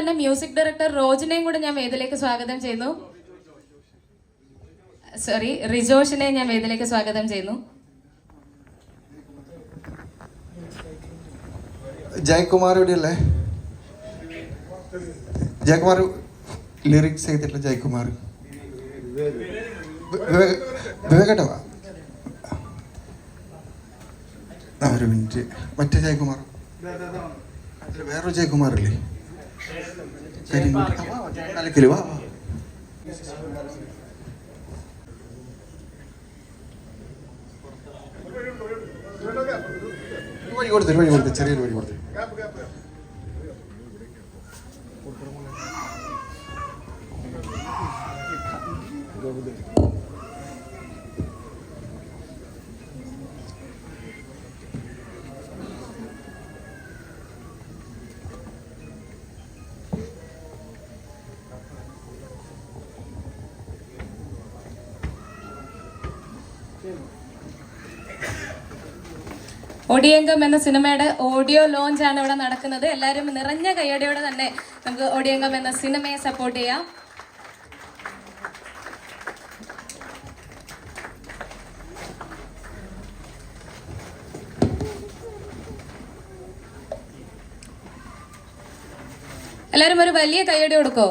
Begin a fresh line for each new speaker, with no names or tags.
തന്നെ music director റോജിനെയും കൂടെ ഞാൻ വേദിയിലേക്ക് സ്വാഗതം ചെയ്യുന്നു. റിജോഷിനെ ഞാൻ വേദിയിലേക്ക് സ്വാഗതം ചെയ്യുന്നു.
ജയകുമാർ ഇവിടെയല്ലേ? ജയകുമാർ ലിറിക്സ് ചെയ്തിട്ടുള്ള ജയകുമാർ വിവേകട്ടവാ. ഒരു മിനിറ്റ്, മറ്റേ ജയകുമാർ വേറൊരു ജയകുമാറില്ലേ? കലക്കില് വാ. വഴി കൊടുത്തു ചെറിയൊരു വഴി കൊടുത്തു.
ഒടിയങ്കം എന്ന സിനിമയുടെ ഓഡിയോ ലോഞ്ച് ആണ് ഇവിടെ നടക്കുന്നത്. എല്ലാവരും നിറഞ്ഞ കയ്യടിയോടെ തന്നെ നമുക്ക് ഒടിയങ്കം എന്ന സിനിമയെ സപ്പോർട്ട് ചെയ്യാം. എല്ലാവരും ഒരു വലിയ കയ്യടി കൊടുക്കോ.